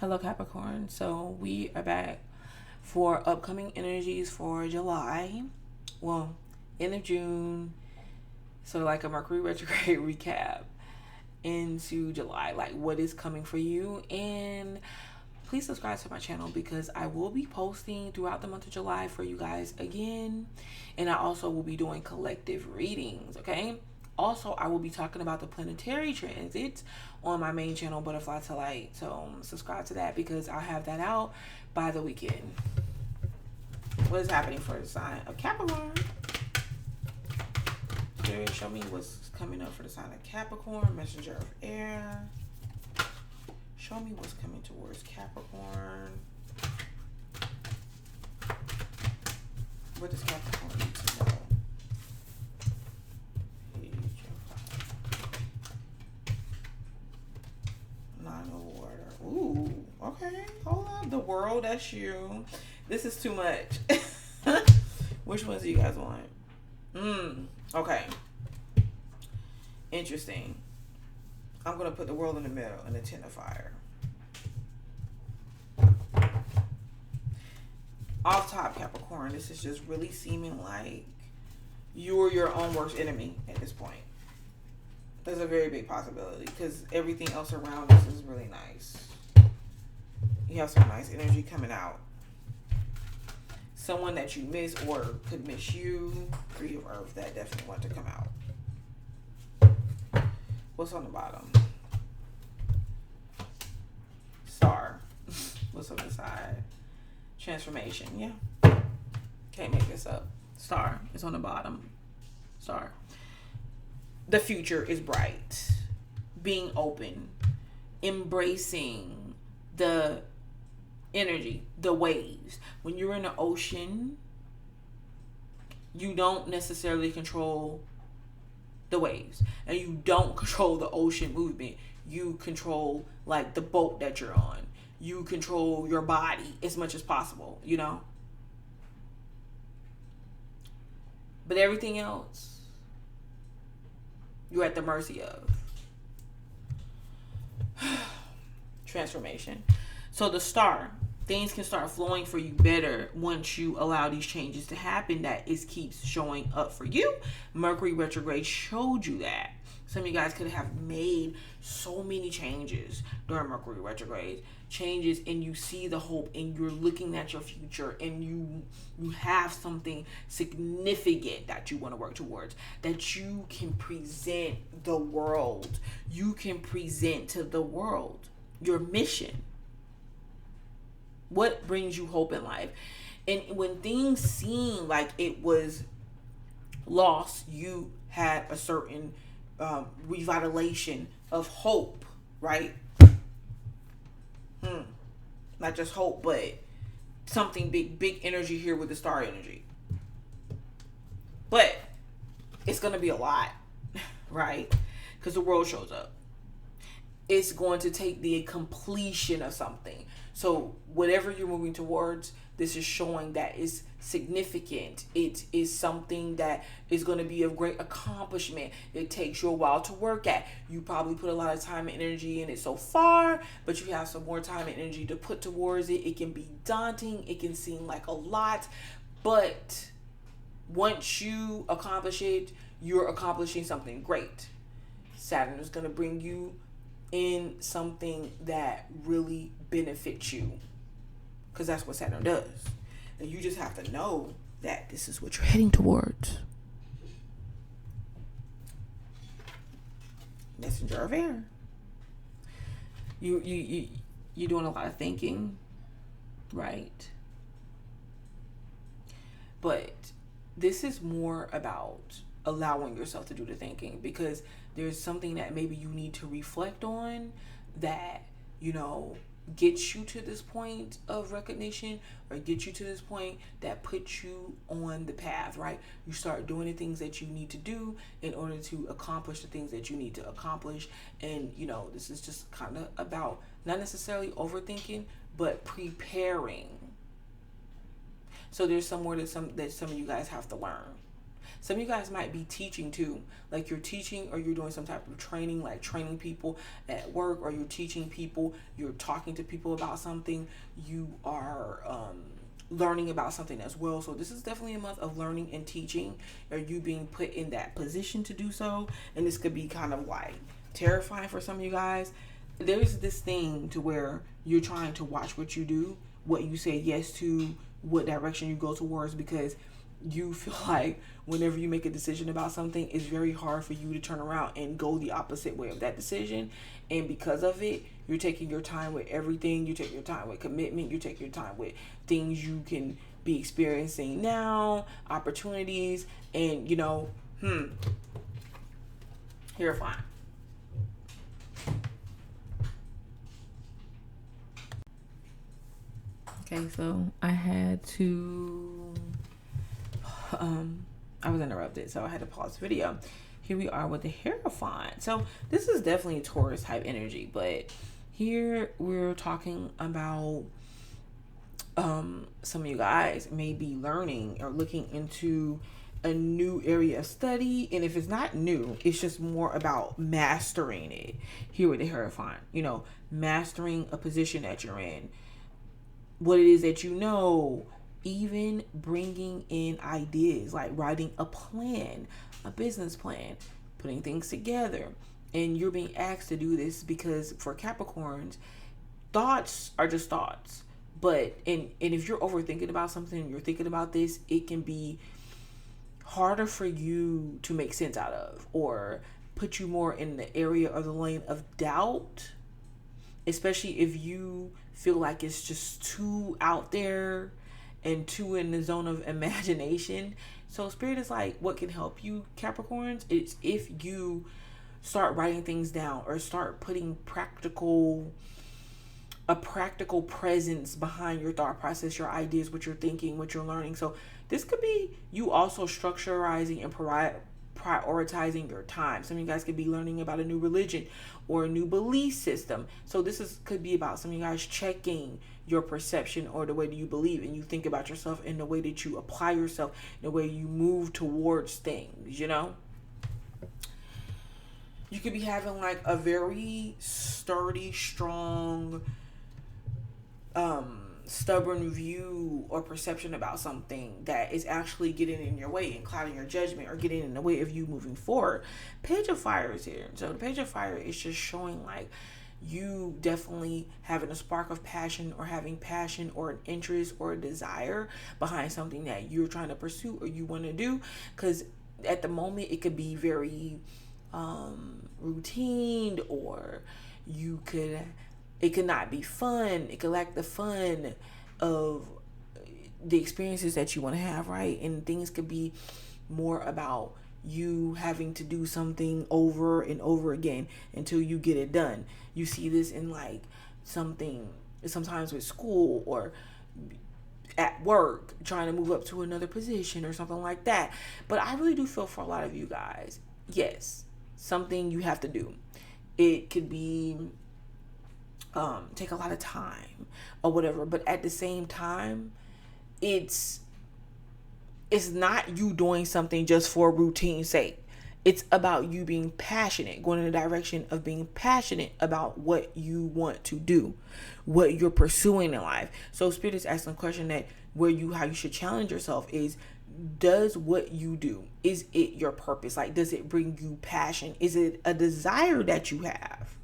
Hello, Capricorn. So we are back for upcoming energies for July. Well, end of June. So like a Mercury retrograde recap into July, like what is coming for you. And please subscribe to my channel because I will be posting throughout the month of July for you guys again. And I also will be doing collective readings, okay? Also, I will be talking about the planetary transits on my main channel, Butterfly to Light. So subscribe to that because I'll have that out by the weekend. What is happening for the sign of Capricorn? Spirit, show me what's coming up for the sign of Capricorn, messenger of air. Show me what's coming towards Capricorn. What does Capricorn need to know? Nine of water. Ooh, okay. Hold on. The world, that's you. This is too much. Which ones do you guys want? Okay. Interesting. I'm going to put the world in the middle and the Ten of Fire. Off top, Capricorn, this is just really seeming like you're your own worst enemy at this point. There's a very big possibility because everything else around this is really nice. You have some nice energy coming out. Someone that you miss or could miss you. Three of Earth, that definitely want to come out. What's on the bottom? Star. What's on the side? Transformation. Yeah. Can't make this up. Star is on the bottom. Star. The future is bright. Being open. Embracing the energy, the waves. When you're in the ocean, you don't necessarily control the waves. And you don't control the ocean movement. You control like the boat that you're on. You control your body as much as possible, you know? But everything else, you're at the mercy of. Transformation. So the star, things can start flowing for you better once you allow these changes to happen. That is keeps showing up for you. Mercury retrograde showed you that. Some of you guys could have made so many changes during Mercury retrograde. Changes, and you see the hope, and you're looking at your future, and you have something significant that you want to work towards, that you can present the world. You can present to the world your mission. What brings you hope in life? And when things seem like it was lost, you had a certain revitalization of hope, right? Not just hope, but something big energy here with the star energy. But it's going to be a lot, right? Because the world shows up. It's going to take the completion of something. So whatever you're moving towards, this is showing that it's significant. It is something that is going to be of great accomplishment. It takes you a while to work at. You probably put a lot of time and energy in it so far, but you have some more time and energy to put towards it. It can be daunting. It can seem like a lot, but once you accomplish it, you're accomplishing something great. Saturn is going to bring you in something that really benefits you, because that's what Saturn does. And you just have to know that this is what you're heading towards. Messenger of air. You're doing a lot of thinking, right? But this is more about allowing yourself to do the thinking, because there's something that maybe you need to reflect on that, you know, gets you to this point of recognition, or get you to this point that puts you on the path, right? You start doing the things that you need to do in order to accomplish the things that you need to accomplish. And, you know, this is just kind of about not necessarily overthinking, but preparing. So there's somewhere that some of you guys have to learn. Some of you guys might be teaching too. Like you're teaching or you're doing some type of training, like training people at work, or you're teaching people, you're talking to people about something, you are learning about something as well. So this is definitely a month of learning and teaching, or you being put in that position to do so. And this could be kind of like terrifying for some of you guys. There's this thing to where you're trying to watch what you do, what you say yes to, what direction you go towards, because you feel like whenever you make a decision about something, it's very hard for you to turn around and go the opposite way of that decision. And because of it, you're taking your time with everything. You take your time with commitment. You take your time with things you can be experiencing now, opportunities, and you're fine. Okay, so I had to I was interrupted, so I had to pause the video. Here we are with the Hierophant. So this is definitely a Taurus type energy, but here we're talking about some of you guys may be learning or looking into a new area of study, and if it's not new, it's just more about mastering it. Here with the Hierophant, mastering a position that you're in, what it is that even bringing in ideas, like writing a plan, a business plan, putting things together. And you're being asked to do this because for Capricorns, thoughts are just thoughts. But and if you're overthinking about something, you're thinking about this, it can be harder for you to make sense out of, or put you more in the area or the lane of doubt, especially if you feel like it's just too out there and too in the zone of imagination. So Spirit is like, what can help you, Capricorns? It's if you start writing things down or start putting a practical presence behind your thought process, your ideas, what you're thinking, what you're learning. So this could be you also structurizing and prioritizing your time. Some of you guys could be learning about a new religion or a new belief system. So this could be about some of you guys checking your perception or the way that you believe and you think about yourself, in the way that you apply yourself, in the way you move towards things. You could be having like a very sturdy, strong, stubborn view or perception about something that is actually getting in your way and clouding your judgment or getting in the way of you moving forward. Page of Fire is here. So the Page of Fire is just showing like you definitely having a spark of passion, or having passion or an interest or a desire behind something that you're trying to pursue or you want to do. Because at the moment it could be very routine, or it could not be fun. It could lack the fun of the experiences that you want to have, right? And things could be more about you having to do something over and over again until you get it done. You see this in like sometimes with school or at work, trying to move up to another position or something like that. But I really do feel for a lot of you guys, yes, something you have to do. It could be take a lot of time or whatever, but at the same time, it's not you doing something just for routine's sake. It's about you being passionate, going in the direction of being passionate about what you want to do, what you're pursuing in life. So Spirit is asking a question that how you should challenge yourself is, does what you do, is it your purpose? Like, does it bring you passion? Is it a desire that you have?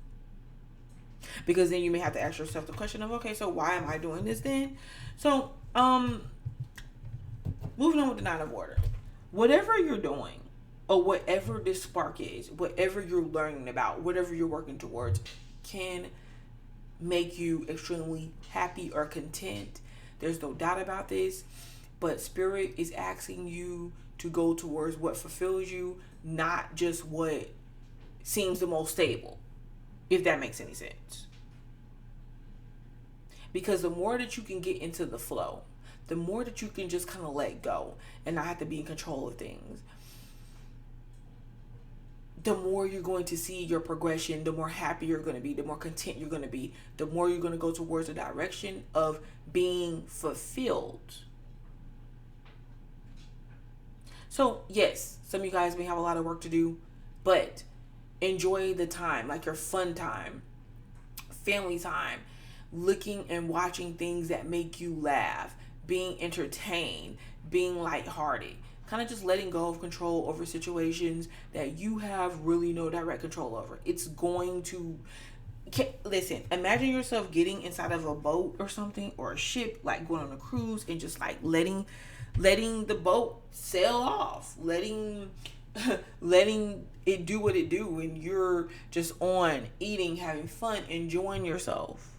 Because then you may have to ask yourself the question of, okay, so why am I doing this then? So, moving on with the Nine of Water. Whatever you're doing, or whatever this spark is, whatever you're learning about, whatever you're working towards, can make you extremely happy or content. There's no doubt about this. But Spirit is asking you to go towards what fulfills you, not just what seems the most stable, if that makes any sense. Because the more that you can get into the flow, the more that you can just kind of let go and not have to be in control of things, the more you're going to see your progression, the more happy you're going to be, the more content you're going to be, the more you're going to go towards the direction of being fulfilled. So yes, some of you guys may have a lot of work to do, but enjoy the time, like your fun time, family time, looking and watching things that make you laugh, being entertained, being lighthearted, kind of just letting go of control over situations that you have really no direct control over. It's going to listen, imagine yourself getting inside of a boat or something, or a ship, like going on a cruise, and just like letting the boat sail off, letting letting it do what it do, and you're just on eating, having fun, enjoying yourself,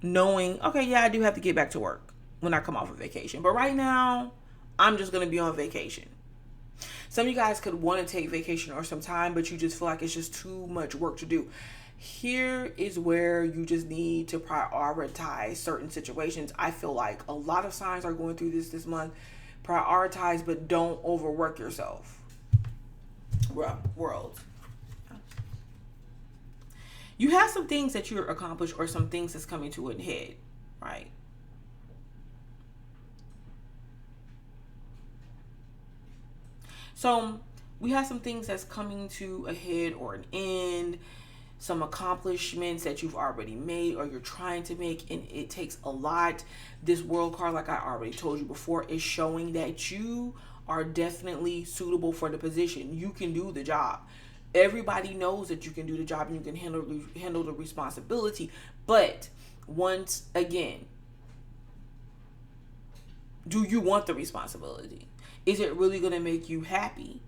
knowing, okay, yeah, I do have to get back to work when I come off of vacation, but right now I'm just gonna be on vacation. Some of you guys could want to take vacation or some time, but you just feel like it's just too much work to do. Here is where you just need to prioritize certain situations. I feel like a lot of signs are going through this month. Prioritize, but don't overwork yourself. World. You have some things that you're accomplished, or some things that's coming to an head, right? So we have some things that's coming to a head or an end, some accomplishments that you've already made or you're trying to make, and it takes a lot. This world card, like I already told you before, is showing that you are definitely suitable for the position. You can do the job. Everybody knows that you can do the job and you can handle the responsibility. But once again, do you want the responsibility? Is it really going to make you happy?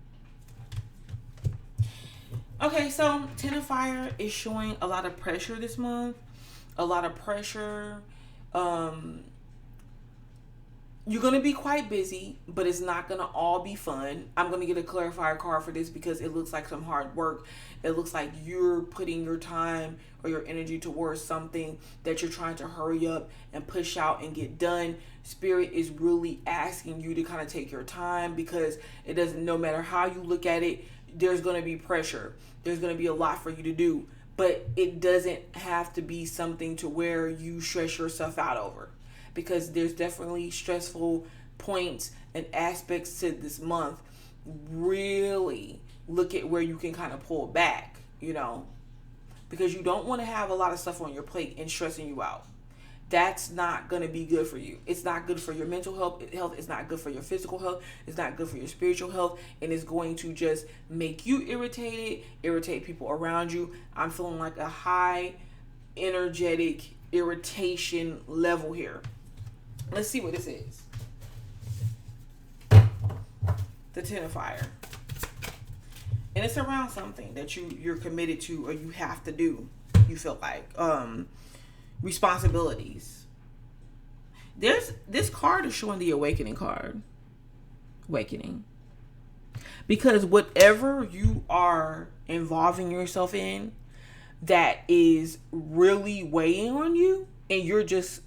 Okay, so Ten of Fire is showing a lot of pressure this month. A lot of pressure. You're going to be quite busy, but it's not going to all be fun. I'm going to get a clarifier card for this because it looks like some hard work. It looks like you're putting your time or your energy towards something that you're trying to hurry up and push out and get done. Spirit is really asking you to kind of take your time, because it doesn't, no matter how you look at it, there's going to be pressure. There's going to be a lot for you to do, but it doesn't have to be something to where you stress yourself out over, because there's definitely stressful points and aspects to this month. Really look at where you can kind of pull back, because you don't want to have a lot of stuff on your plate and stressing you out. That's not going to be good for you. It's not good for your mental health. It's not good for your physical health. It's not good for your spiritual health. And it's going to just make you irritated, irritate people around you. I'm feeling like a high energetic irritation level here. Let's see what this is. The Ten of Fire. And it's around something that you're committed to, or you have to do. You feel like responsibilities. This card is showing the Awakening card. Awakening. Because whatever you are involving yourself in that is really weighing on you, and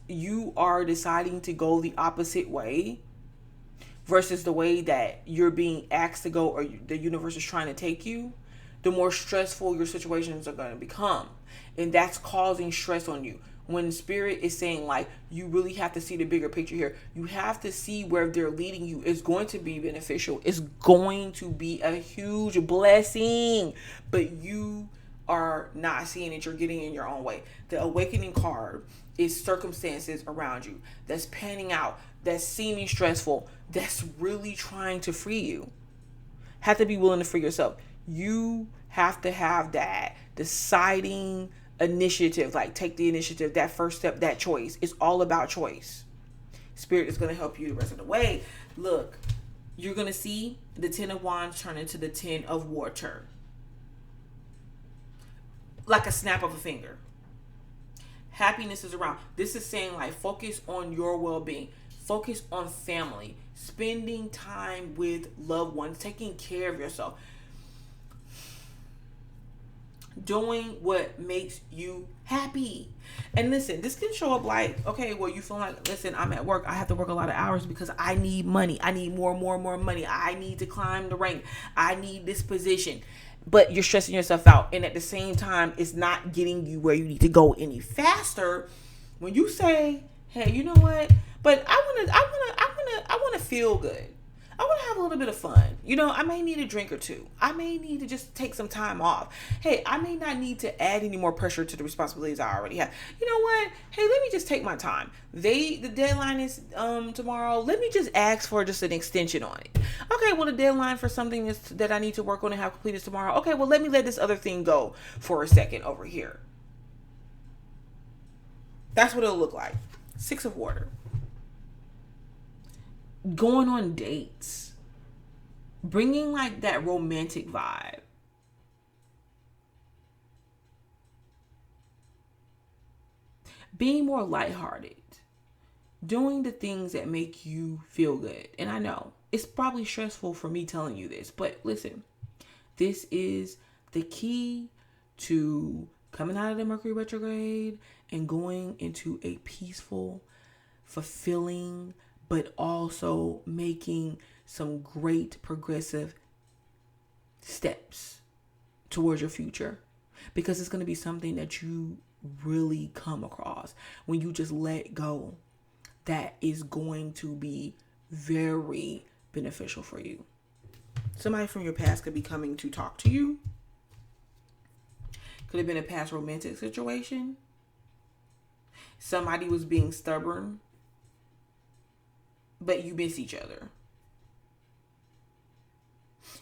you are deciding to go the opposite way versus the way that you're being asked to go, or the universe is trying to take you, the more stressful your situations are going to become. And that's causing stress on you. When Spirit is saying, like, you really have to see the bigger picture here. You have to see where they're leading you. It's going to be beneficial. It's going to be a huge blessing. But you are not seeing it. You're getting in your own way. The Awakening card is circumstances around you that's panning out, that's seeming stressful, that's really trying to free you. Have to be willing to free yourself. You have to have that deciding initiative, like take the initiative, that first step, that choice. It's all about choice. Spirit is going to help you the rest of the way. Look, you're going to see the Ten of Wands turn into the Ten of Water. Like a snap of a finger. Happiness is around. This is saying, like, focus on your well-being. Focus on family. Spending time with loved ones. Taking care of yourself. Doing what makes you happy. And listen, this can show up like, okay, well, you feel like, listen, I'm at work. I have to work a lot of hours because I need money. I need more money. I need to climb the rank. I need this position. But you're stressing yourself out. And at the same time, it's not getting you where you need to go any faster. When you say, hey, you know what? But I want to feel good. I want to have a little bit of fun. I may need a drink or two. I may need to just take some time off. Hey, I may not need to add any more pressure to the responsibilities I already have. You know what? Hey, let me just take my time. The deadline is tomorrow. Let me just ask for just an extension on it. Okay, well, the deadline for something that I need to work on and have completed tomorrow. Okay, well, let me let this other thing go for a second over here. That's what it'll look like. 6 of water. Going on dates, bringing like that romantic vibe. Being more lighthearted, doing the things that make you feel good. And I know it's probably stressful for me telling you this, but listen, this is the key to coming out of the Mercury retrograde and going into a peaceful, fulfilling, but also making some great progressive steps towards your future. Because it's going to be something that you really come across when you just let go, that is going to be very beneficial for you. Somebody from your past could be coming to talk to you. Could have been a past romantic situation. Somebody was being stubborn, but you miss each other.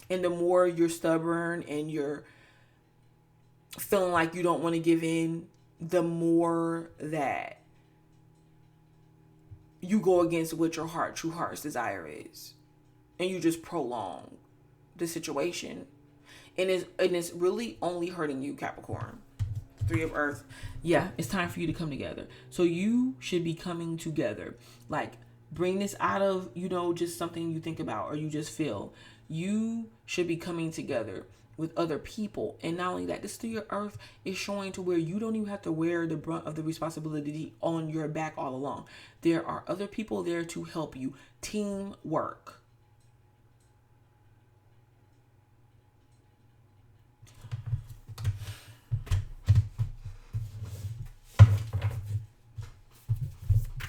And the more you're stubborn and you're feeling like you don't want to give in, the more that you go against what your true heart's desire is. And you just prolong the situation. And it's really only hurting you, Capricorn. 3 of Earth. Yeah, it's time for you to come together. So you should be coming together. Like, bring this out of, just something you think about or you just feel. You should be coming together with other people. And not only that, this 3 of Earth is showing to where you don't even have to wear the brunt of the responsibility on your back all along. There are other people there to help you. Teamwork.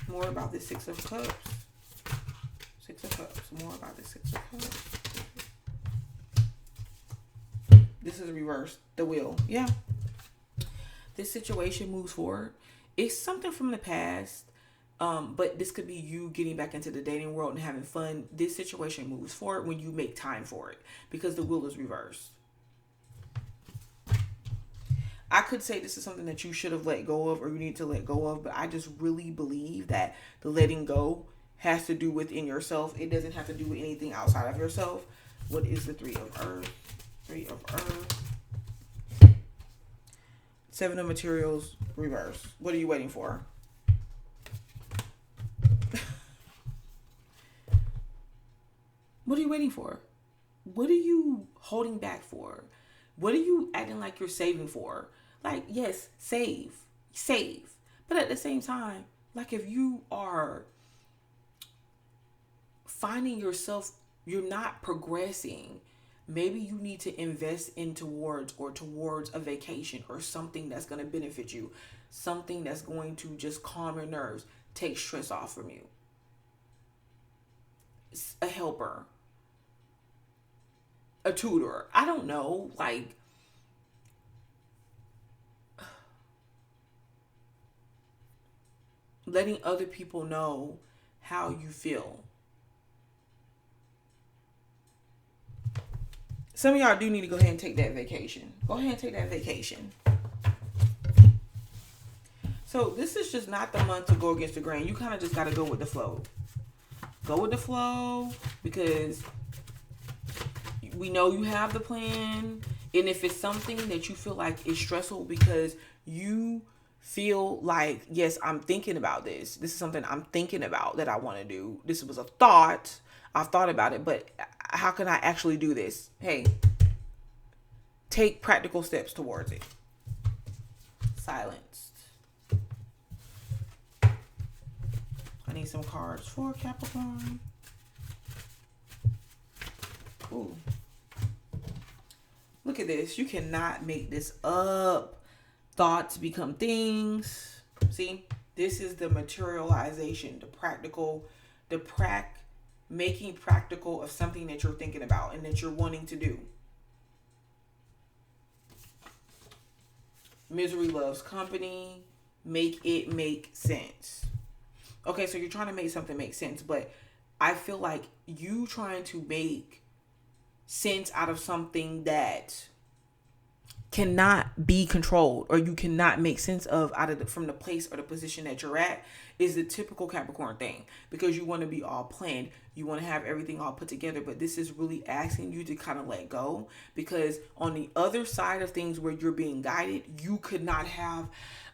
More about the 6 of Cups. 6 of Cups. More about the 6 of Cups. This is reversed. The wheel. Yeah. This situation moves forward. It's something from the past. But this could be you getting back into the dating world and having fun. This situation moves forward when you make time for it. Because the wheel is reversed. I could say this is something that you should have let go of or you need to let go of, but I just really believe that the letting go has to do within yourself. It doesn't have to do with anything outside of yourself. What is the 3 of Earth? 3 of Earth. 7 of Materials, reverse. What are you waiting for? What are you waiting for? What are you holding back for? What are you acting like you're saving for? Like, yes, save. But at the same time, like if you are finding yourself, you're not progressing, maybe you need to invest towards a vacation or something that's going to benefit you. Something that's going to just calm your nerves, take stress off from you. A helper. A tutor. I don't know, like letting other people know how you feel. Some of y'all do need to go ahead and take that vacation. Go ahead and take that vacation. So this is just not the month to go against the grain. You kind of just got to go with the flow. Go with the flow because we know you have the plan. And if it's something that you feel like is stressful because you feel like, yes, I'm thinking about this. This is something I'm thinking about that I want to do. This was a thought. I've thought about it, but how can I actually do this? Hey, take practical steps towards it. Silenced. I need some cards for Capricorn. Ooh. Look at this. You cannot make this up. Thoughts become things. See, this is the materialization, the practical, the making practical of something that you're thinking about and that you're wanting to do. Misery loves company. Make it make sense. Okay, so you're trying to make something make sense, but I feel like you trying to make sense out of something that cannot be controlled, or you cannot make sense of from the place or the position that you're at, is the typical Capricorn thing, because you want to be all planned, you want to have everything all put together. But this is really asking you to kind of let go, because on the other side of things where you're being guided, you could not have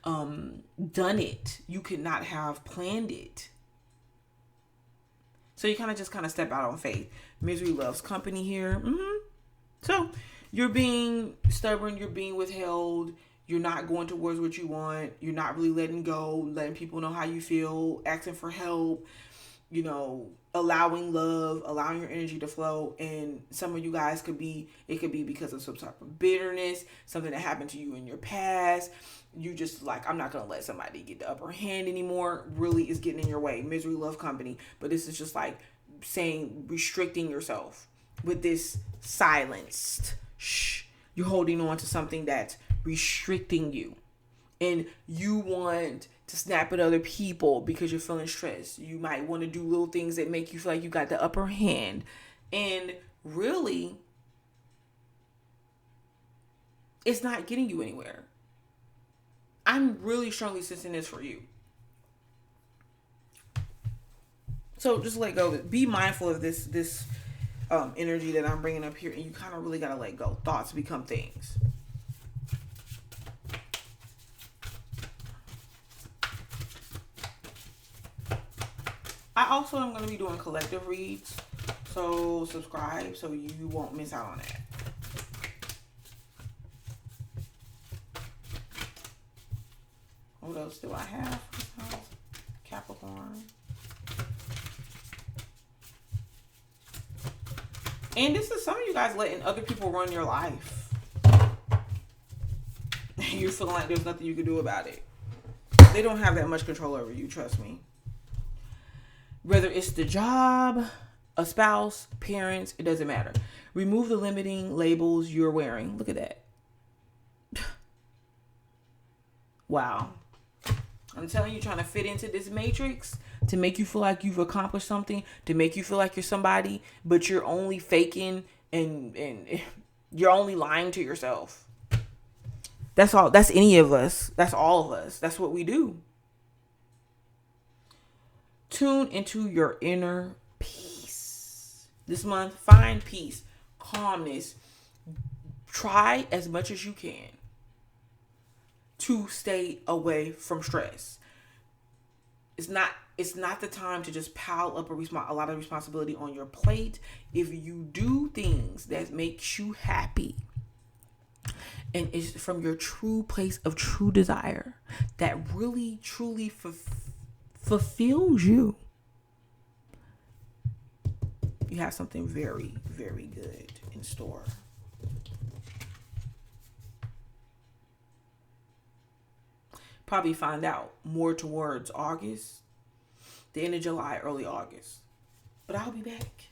done it, you could not have planned it. So you kind of step out on faith. Misery loves company here. So you're being stubborn, you're being withheld, you're not going towards what you want, you're not really letting go, letting people know how you feel, asking for help, allowing love, allowing your energy to flow. And some of you guys could be because of some type of bitterness, something that happened to you in your past. You just like, I'm not going to let somebody get the upper hand anymore. Really is getting in your way. Misery love company. But this is just like saying, restricting yourself with this silenced shh. You're holding on to something that's restricting you. And you want to snap at other people because you're feeling stressed. You might want to do little things that make you feel like you got the upper hand. And really, it's not getting you anywhere. I'm really strongly sensing this for you. So just let go. Be mindful of this energy that I'm bringing up here. And you kind of really got to let go. Thoughts become things. I also am going to be doing collective reads. So subscribe so you won't miss out on that. What else do I have? Capricorn. And this is some of you guys letting other people run your life. You're feeling like there's nothing you can do about it. They don't have that much control over you, trust me. Whether it's the job, a spouse, parents, it doesn't matter. Remove the limiting labels you're wearing. Look at that. Wow. I'm telling you, trying to fit into this matrix to make you feel like you've accomplished something, to make you feel like you're somebody, but you're only faking and you're only lying to yourself. That's all. That's any of us. That's all of us. That's what we do. Tune into your inner peace. This month, find peace, calmness. Try as much as you can to stay away from stress. It's not the time to just pile up a lot of responsibility on your plate. If you do things that makes you happy and is from your true place of true desire, that really truly fulfills you, you have something very, very good in store. Probably find out more towards August, the end of July, early August. But I'll be back.